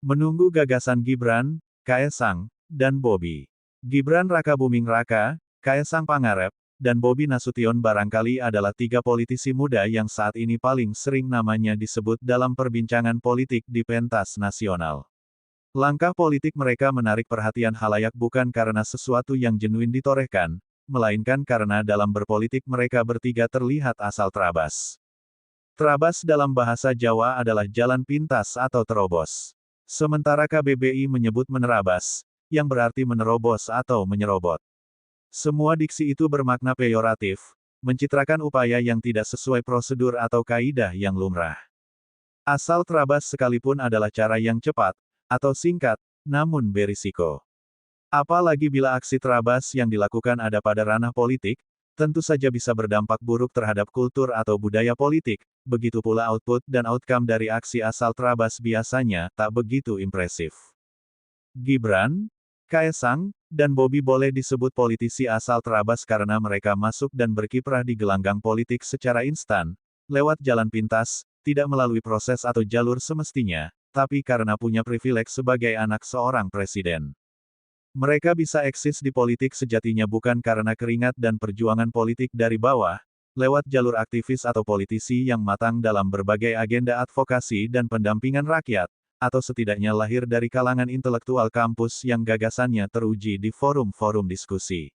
Menunggu gagasan Gibran, Kaesang, dan Bobi. Gibran Raka Buming Raka, Kaesang Pangarep, dan Bobi Nasution barangkali adalah tiga politisi muda yang saat ini paling sering namanya disebut dalam perbincangan politik di pentas nasional. Langkah politik mereka menarik perhatian halayak bukan karena sesuatu yang genuin ditorehkan, melainkan karena dalam berpolitik mereka bertiga terlihat asal terabas. Terabas dalam bahasa Jawa adalah jalan pintas atau terobos. Sementara KBBI menyebut menerabas, yang berarti menerobos atau menyerobot. Semua diksi itu bermakna peyoratif, mencitrakan upaya yang tidak sesuai prosedur atau kaidah yang lumrah. Asal terabas sekalipun adalah cara yang cepat, atau singkat, namun berisiko. Apalagi bila aksi terabas yang dilakukan ada pada ranah politik, tentu saja bisa berdampak buruk terhadap kultur atau budaya politik, begitu pula output dan outcome dari aksi asal terabas biasanya tak begitu impresif. Gibran, Kaesang, dan Bobi boleh disebut politisi asal terabas karena mereka masuk dan berkiprah di gelanggang politik secara instan, lewat jalan pintas, tidak melalui proses atau jalur semestinya, tapi karena punya privilege sebagai anak seorang presiden. Mereka bisa eksis di politik sejatinya bukan karena keringat dan perjuangan politik dari bawah, lewat jalur aktivis atau politisi yang matang dalam berbagai agenda advokasi dan pendampingan rakyat, atau setidaknya lahir dari kalangan intelektual kampus yang gagasannya teruji di forum-forum diskusi.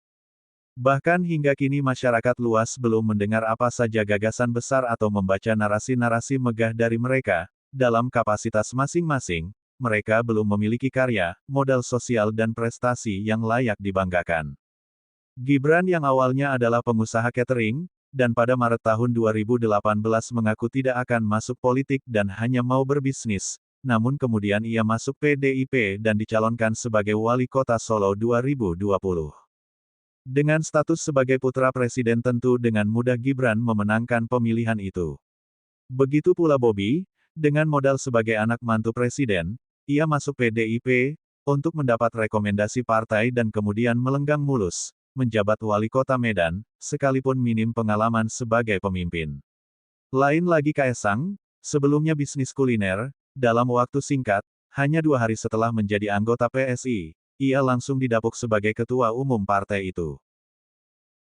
Bahkan hingga kini masyarakat luas belum mendengar apa saja gagasan besar atau membaca narasi-narasi megah dari mereka. Dalam kapasitas masing-masing, mereka belum memiliki karya, modal sosial dan prestasi yang layak dibanggakan. Gibran yang awalnya adalah pengusaha catering, dan pada Maret tahun 2018 mengaku tidak akan masuk politik dan hanya mau berbisnis, namun kemudian ia masuk PDIP dan dicalonkan sebagai Wali Kota Solo 2020. Dengan status sebagai putra presiden tentu dengan mudah Gibran memenangkan pemilihan itu. Begitu pula Bobi, dengan modal sebagai anak mantu presiden, ia masuk PDIP, untuk mendapat rekomendasi partai dan kemudian melenggang mulus, menjabat wali kota Medan, sekalipun minim pengalaman sebagai pemimpin. Lain lagi Kaesang, sebelumnya bisnis kuliner, dalam waktu singkat, hanya 2 hari setelah menjadi anggota PSI, ia langsung didapuk sebagai ketua umum partai itu.